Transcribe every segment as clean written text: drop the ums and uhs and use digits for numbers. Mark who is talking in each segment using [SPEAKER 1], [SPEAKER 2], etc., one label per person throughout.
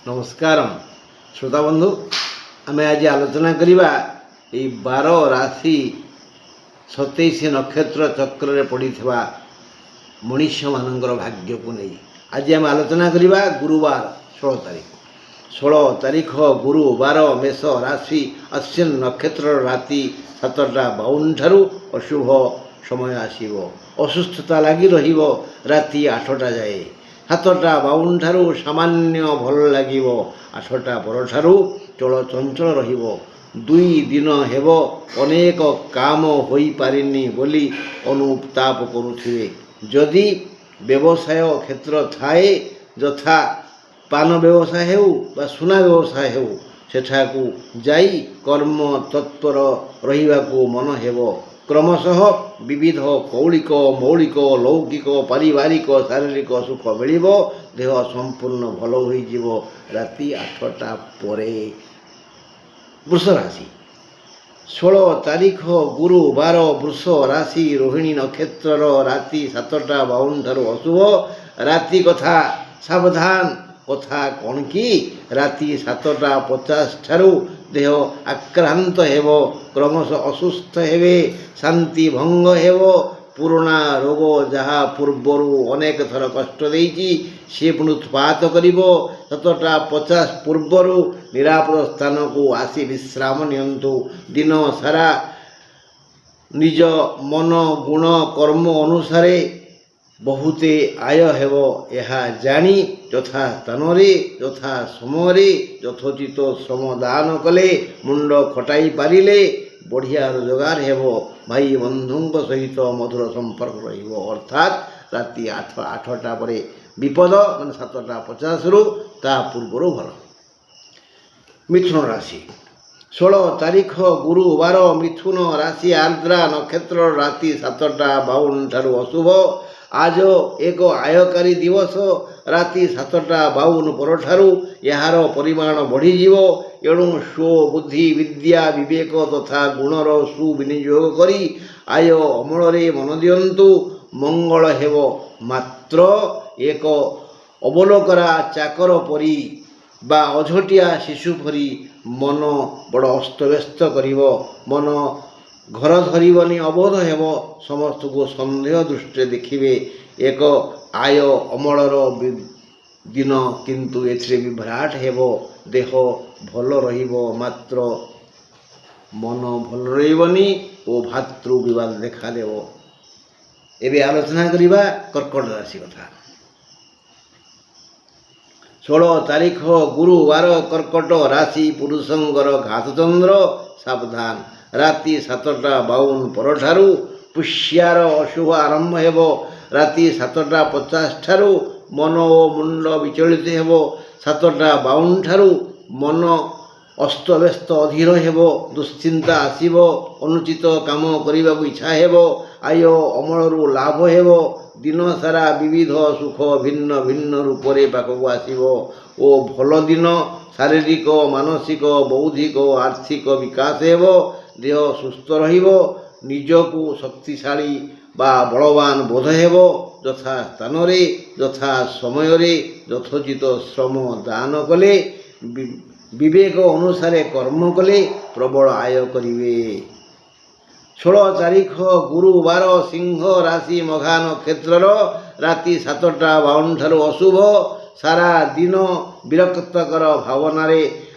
[SPEAKER 1] नमस्कारम श्रोता बंधु आम आज आलोचना करवा 12 राशि 27 नक्षत्र चक्र रे पड़ी मनुष्य मानकर भाग्य को नहीं आज आम आलोचना करवा गुरुवार 16 तारीख गुरुवार मेष राशि अश्विन नक्षत्र राति 7:52 ठारू अशुभ समय आसीबो। असुस्थता लगी रहिबो राति 8टा जाए। 7:52 ठारू सामान्य भल लागिब। 8टा पर ठारू चल चंचल रहिबो। 2 दिन हेबो अनेक काम होई पारिनी बोली अनुताप करुथिबे। जदि व्यवसाय क्षेत्र थाए यथा पान व्यवसाय हेउ बा सुना व्यवसाय हेउ सेठाकू जाई कर्म तत्पर रहिबाकू मन हेबो। क्रमशः विविध कौलिक मौलिक लौकिक पारिवारिक शारीरिक सुख मिलिब। देह संपूर्ण भल होइजिवो राति 8टा परे। वृष राशि 16 तारीख गुरुवार वृष राशि रोहिणी नक्षत्र राति 7:52 ठारू अशुभ। राति कथा सावधान कथा कौन कि राति 7:50 ठारू देह आक्रांत हेबो। क्रमशः असुस्थ हेबे। शांति भंग हेबो। पुराना रोग जहाँ पूर्वरु अनेक थर कष्ट देइछि से पुणी उत्पात करिबो। 7:50 पूर्वरु निरापद स्थान को आसी विश्राम नियंतु। दिन सारा निज मन गुण कर्म अनुसारे बहुते आय हेबो। यह जानी यथा स्थान यथा समय यथोचित श्रम दान कले मुंड खटाई पारिले बढ़िया रोजगार हेबो। भाई बंधुंक सहित मधुर संपर्क रहिबो। अर्थात राति 8टा परे विपद माने 7:50 रु ता पूर्व भल। मिथुन राशि 16 तारीख गुरुवार मिथुन राशि आर्द्रा नक्षत्र राति 7:52 ठारू अशुभ। आज एक आयकारी दिवस राति 7:52 पर ठारू यार परिमाण बढ़ीजिव। एणु स्वबुद्धि विद्या विवेक तथा गुणर सुविनियोग करी आय अमल मन दियंतु। मंगल हेब मात्र एक अवलोकरा चाकर परी बा अझटिया शिशु परी मन बड़ अस्तव्यस्त करिवो। मन घर धरबनी अबोध हेब। समस्त को सन्देह दृष्टि देखिए। एक आय अमलर दिन किंतु एथिरे विभ्राट हेब। देह भल रहिबो मात्र मन भल रहिबनी और भातृ विवाद देखा देव। एबे आलोचना करिबा कर्कट राशि कथा। 16 तारीख गुरुवार कर्कट राशि पुरुषंकर घातचंद्र सावधान। राति 7:52 पर ठारू पुष्यार अशुभ आरंभ हेबो। राति 7:50 ठारू मन और मुंड विचलित हेबो। 7:52 ठारू मन अस्तव्यस्त अधीर हेबो। दुश्चिंता आसीबो। अनुचित काम करिबा इच्छा हेबो। आय अमलरू लाभ हेबो। दिन सारा विविध सुख भिन्न भिन्न रूपरे पाखक आसीबो ओ भल दिन। शारीरिक मानसिक बौद्धिक आर्थिक विकास हेबो। देह सुस्थ रहिबो। निजकू शक्तिशाली बा बलवान बोध हेबो। यथा स्थान यथा समय यथोचित श्रम दान कले विवेक अनुसार कर्म कले प्रबल आय करिवे। 16 तारीख गुरुवार सिंह राशि मघा नक्षत्र राति 7:52 ठारू अशुभ। सारा दिन विरक्तकर भावना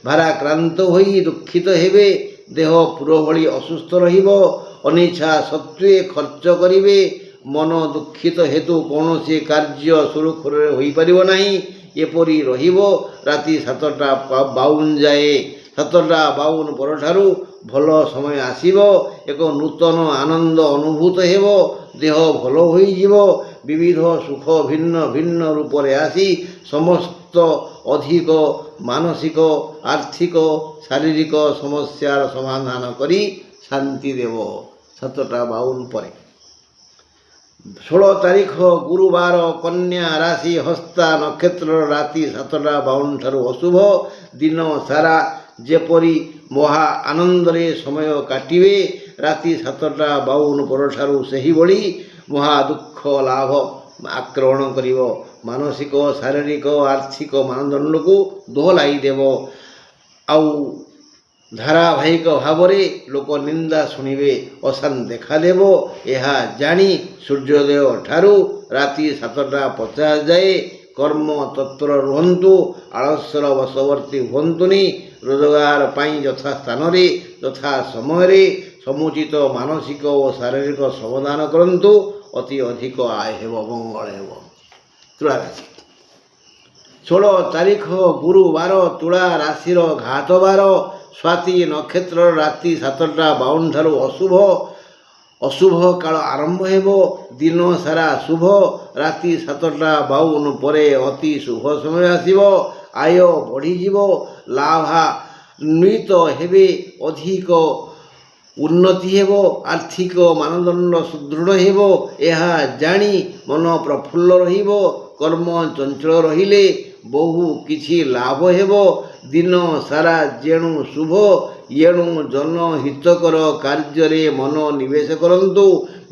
[SPEAKER 1] भाराक्रांत होई दुखित हेबे। देह पूर्वभली असुस्थ रहिबो। अनिच्छा सत्वे खर्च करिवे। मन दुखित हेतु कौनसी कार्य सुरुखुरुरे होई परिबो नाही एपरि रहिबो। राति 7:52 जाए। 7:52 पर ठारू भल समय आसीबो। एक नूतन आनंद अनुभूत हेबो। देह भल होइजिवो। विविध सुख भिन्न भिन्न रूपरे आसी समस्त अधिक मानसिक आर्थिक शारीरिक समस्यार समाधान करी शांति देव। 7:52 पर 16 तारीख गुरुवार कन्या राशि हस्ता नक्षत्र राति 7:52 ठारू अशुभ। दिन सारा जेपरी महा आनंदरे समय काटिवे। राति 7:52 पर ठारू सही भली महा दुख लाभ आक्रमण करिवो। ମାନସିକ ଶାରୀରିକ ଆର୍ଥିକ ମାନଦଣ୍ଡକୁ ଦୋହଲାଇ ଦେବ। ଆଉ ଧାରାବାହିକ ଭାବରେ ଲୋକ ନିନ୍ଦା ଶୁଣିବେ, ଅଶାନ୍ତି ଦେଖାଦେବ। ଏହା ଜାଣି ସୂର୍ଯ୍ୟୋଦୟ ଠାରୁ ରାତି 7ଟା 50 ଯାଏ କର୍ମ ତତ୍ପର ରୁହନ୍ତୁ। ଆଳସ୍ୟର ବଶବର୍ତ୍ତୀ ହୁଅନ୍ତୁନି। ରୋଜଗାର ପାଇଁ ଯଥା ସ୍ଥାନରେ ଯଥା ସମୟରେ ସମୁଚିତ ମାନସିକ ଓ ଶାରୀରିକ ସମାଧାନ କରନ୍ତୁ। ଅତି ଅଧିକ ଆୟ ହେବ, ମଙ୍ଗଳ ହେବ। ତୁଳା ରାଶି 16 ତାରିଖ ଗୁରୁବାର, ତୁଳା ରାଶିର ଘାତବାର। ସ୍ୱାତୀ ନକ୍ଷତ୍ର ରାତି 7ଟା 52 ଠାରୁ ଅଶୁଭ କାଳ ଆରମ୍ଭ ହେବ। ଦିନ ସାରା ଶୁଭ। ରାତି 7ଟା 52 ପରେ ଅତି ଶୁଭ ସମୟ ଆସିବ। ଆୟ ବଢ଼ିଯିବ, ଲାଭାନ୍ୱିତ ହେବେ, ଅଧିକ ଉନ୍ନତି ହେବ, ଆର୍ଥିକ ମାନଦଣ୍ଡ ସୁଦୃଢ଼ ହେବ। ଏହା ଜାଣି ମନ ପ୍ରଫୁଲ୍ଲ ରହିବ। କର୍ମ ଚଞ୍ଚଳ ରହିଲେ ବହୁ କିଛି ଲାଭ ହେବ। ଦିନ ସାରା ଯେଣୁ ଶୁଭ ଏଣୁ ଜନହିତକର କାର୍ଯ୍ୟରେ ମନ ନିବେଶ କରନ୍ତୁ।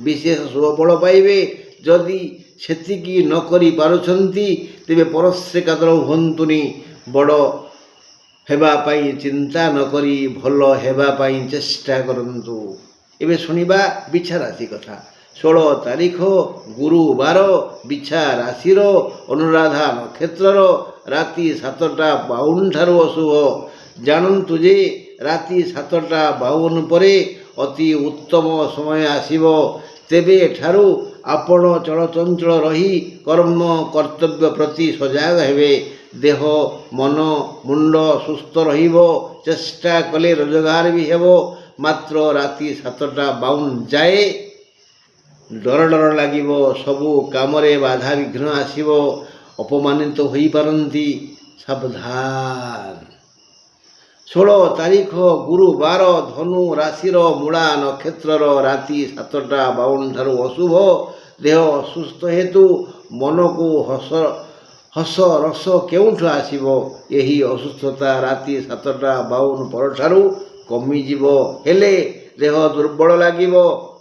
[SPEAKER 1] ବିଶେଷ ଶୁଭଫଳ ପାଇବେ। ଯଦି ସେତିକି ନ କରି ପାରୁଛନ୍ତି ତେବେ ପରଶ୍ରେ କାତର ହୁଅନ୍ତୁନି। ବଡ଼ ହେବା ପାଇଁ ଚିନ୍ତା ନ କରି ଭଲ ହେବା ପାଇଁ ଚେଷ୍ଟା କରନ୍ତୁ। ଏବେ ଶୁଣିବା ବିଛା ରାଶି କଥା। 16 ତାରିଖ ଗୁରୁବାର, ବିଛା ରାଶିର ଅନୁରାଧା ନକ୍ଷତ୍ରର ରାତି 7ଟା 52 ଠାରୁ ଅଶୁଭ। ଜାଣନ୍ତୁ ଯେ ରାତି 7ଟା 52 ପରେ ଅତି ଉତ୍ତମ ସମୟ ଆସିବ। ତେବେ ଠାରୁ ଆପଣ ଚଳଚଞ୍ଚଳ ରହି କର୍ମ କର୍ତ୍ତବ୍ୟ ପ୍ରତି ସଜାଗ ହେବେ। ଦେହ ମନ ମୁଣ୍ଡ ସୁସ୍ଥ ରହିବ। ଚେଷ୍ଟା କଲେ ରୋଜଗାର ବି ହେବ। ମାତ୍ର ରାତି 7ଟା 52 ଯାଏ ଡର ଲାଗିବ। ସବୁ କାମରେ ବାଧାବିଘ୍ନ ଆସିବ। ଅପମାନିତ ହୋଇପାରନ୍ତି। ସାବଧାନ। 16 ତାରିଖ ଗୁରୁବାର, ଧନୁ ରାଶିର ମୂଳା ନକ୍ଷତ୍ରର ରାତି 7ଟା 52 ଠାରୁ ଅଶୁଭ। ଦେହ ଅସୁସ୍ଥ ହେତୁ ମନକୁ ହସ ରସ କେଉଁଠୁ ଆସିବ? ଏହି ଅସୁସ୍ଥତା ରାତି 7ଟା 52 ପରଠାରୁ କମିଯିବ। ହେଲେ ଦେହ ଦୁର୍ବଳ ଲାଗିବ,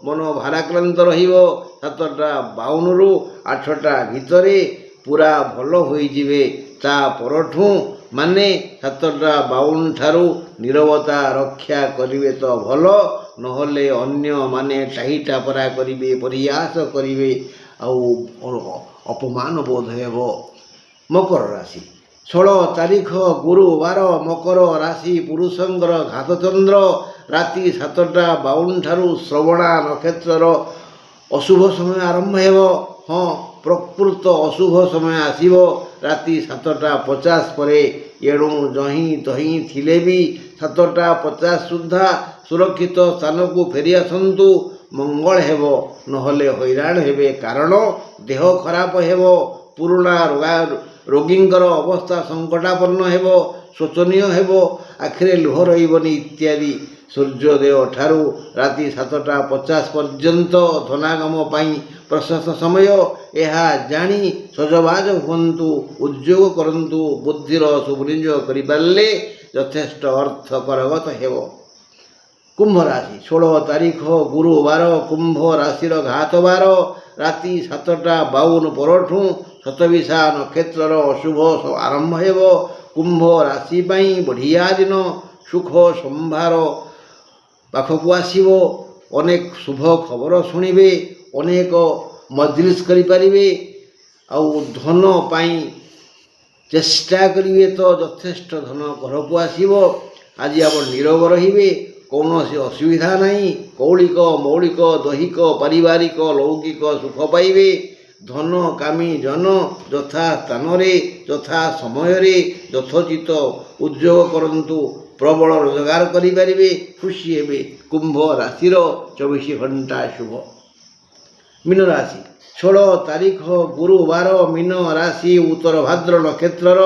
[SPEAKER 1] ମନ ଭାରାକ୍ରାନ୍ତ ରହିବ। 7ଟା 52ରୁ 8ଟା ଭିତରେ ପୁରା ଭଲ ହୋଇଯିବେ। ତା ପରଠୁ ମାନେ 7ଟା 52 ଠାରୁ ନୀରବତା ରକ୍ଷା କରିବେ ତ ଭଲ, ନହେଲେ ଅନ୍ୟମାନେ ଟାହିଟାପରା କରିବେ, ପରିହାସ କରିବେ, ଆଉ ଅପମାନ ବୋଧ ହେବ। ମକର ରାଶି 16 ତାରିଖ ଗୁରୁବାର, ମକର ରାଶି ପୁରୁଷଙ୍କର ଘାତଚନ୍ଦ୍ର ରାତି 7ଟା 52 ଠାରୁ ଶ୍ରବଣା ନକ୍ଷତ୍ରର ଅଶୁଭ ସମୟ ଆରମ୍ଭ ହେବ। ହଁ, ପ୍ରକୃତ ଅଶୁଭ ସମୟ ଆସିବ ରାତି 7ଟା 50 ପରେ। ଏଣୁ ଯହିଁ ତହିଁ ଥିଲେ ବି 7ଟା 50 ସୁଦ୍ଧା ସୁରକ୍ଷିତ ସ୍ଥାନକୁ ଫେରିଆସନ୍ତୁ। ମଙ୍ଗଳ ହେବ, ନହେଲେ ହଇରାଣ ହେବେ। କାରଣ ଦେହ ଖରାପ ହେବ। ପୁରୁଣା ରୋଗୀଙ୍କର ଅବସ୍ଥା ସଙ୍କଟାପନ୍ନ ହେବ, ଶୋଚନୀୟ ହେବ, ଆଖିରେ ଲୁହ ରହିବନି ଇତ୍ୟାଦି। ସୂର୍ଯ୍ୟୋଦୟ ଠାରୁ ରାତି 7ଟା 50 ପର୍ଯ୍ୟନ୍ତ ଧନାଗମ ପାଇଁ ପ୍ରଶସ୍ତ ସମୟ। ଏହା ଜାଣି ସଜବାଜ ହୁଅନ୍ତୁ, ଉଦ୍ୟୋଗ କରନ୍ତୁ। ବୁଦ୍ଧିର ସୁବିନିଯୋଗ କରିପାରିଲେ ଯଥେଷ୍ଟ ଅର୍ଥ କରଗତ ହେବ। କୁମ୍ଭ ରାଶି 16 ତାରିଖ ଗୁରୁବାର, କୁମ୍ଭ ରାଶିର ଘାତବାର ରାତି 7ଟା 52 ପରଠୁ ଶତବିଶା ନକ୍ଷତ୍ରର ଅଶୁଭ ଆରମ୍ଭ ହେବ। କୁମ୍ଭ ରାଶି ପାଇଁ ବଢ଼ିଆ ଦିନ। ସୁଖ ସମ୍ଭାର ପାଖକୁ ଆସିବ। ଅନେକ ଶୁଭ ଖବର ଶୁଣିବେ। ଅନେକ ମଜଲିସ୍ କରିପାରିବେ। ଆଉ ଧନ ପାଇଁ ଚେଷ୍ଟା କରିବେ ତ ଯଥେଷ୍ଟ ଧନ ଘରକୁ ଆସିବ। ଆଜି ଆପଣ ନୀରବ ରହିବେ। କୌଣସି ଅସୁବିଧା ନାହିଁ। କୌଳିକ ମୌଳିକ ଦୈହିକ ପାରିବାରିକ ଲୌକିକ ସୁଖ ପାଇବେ। ଧନ କାମୀ ଜନ ଯଥା ସ୍ଥାନରେ ଯଥା ସମୟରେ ଯଥୋଚିତ ଉଦ୍ୟୋଗ କରନ୍ତୁ। ପ୍ରବଳ ରୋଜଗାର କରିପାରିବେ। ଖୁସି ହେବେ। କୁମ୍ଭ ରାଶିର 24 ଘଣ୍ଟା ଶୁଭ। ମୀନ ରାଶି 16 ତାରିଖ ଗୁରୁବାର, ମୀନ ରାଶି ଉତ୍ତର ଭାଦ୍ର ନକ୍ଷତ୍ରର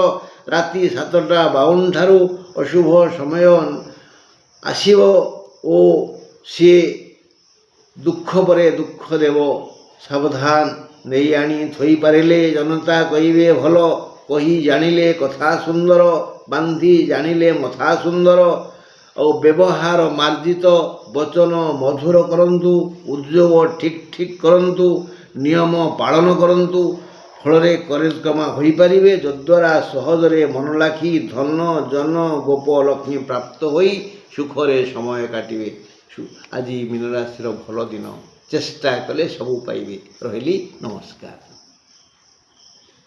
[SPEAKER 1] ରାତି 7ଟା 52 ଠାରୁ ଅଶୁଭ ସମୟ ଆସିବ ଓ ସିଏ ଦୁଃଖ ପରେ ଦୁଃଖ ଦେବ। ସାବଧାନ। ନେଇ ଆଣି ଥୋଇପାରିଲେ ଜନତା କହିବେ ଭଲ। କହି ଜାଣିଲେ କଥା ସୁନ୍ଦର। ବାନ୍ଧି ଜାଣିଲେ ମଥା ସୁନ୍ଦର। ଆଉ ବ୍ୟବହାର ମାର୍ଜିତ, ବଚନ ମଧୁର କରନ୍ତୁ। ଉଦ୍ୟୋଗ ଠିକ୍ କରନ୍ତୁ। ନିୟମ ପାଳନ କରନ୍ତୁ। ଫଳରେ ପରିକ୍ରମା ହୋଇପାରିବେ, ଯଦ୍ୱାରା ସହଜରେ ମନ ଲାଖି ଧନ ଜନ ଗୋପ ଲକ୍ଷ୍ମୀ ପ୍ରାପ୍ତ ହୋଇ ସୁଖରେ ସମୟ କାଟିବେ। ଆଜି ମୀନ ରାଶିର ଭଲ ଦିନ, ଚେଷ୍ଟା କଲେ ସବୁ ପାଇବେ। ରହିଲି, ନମସ୍କାର।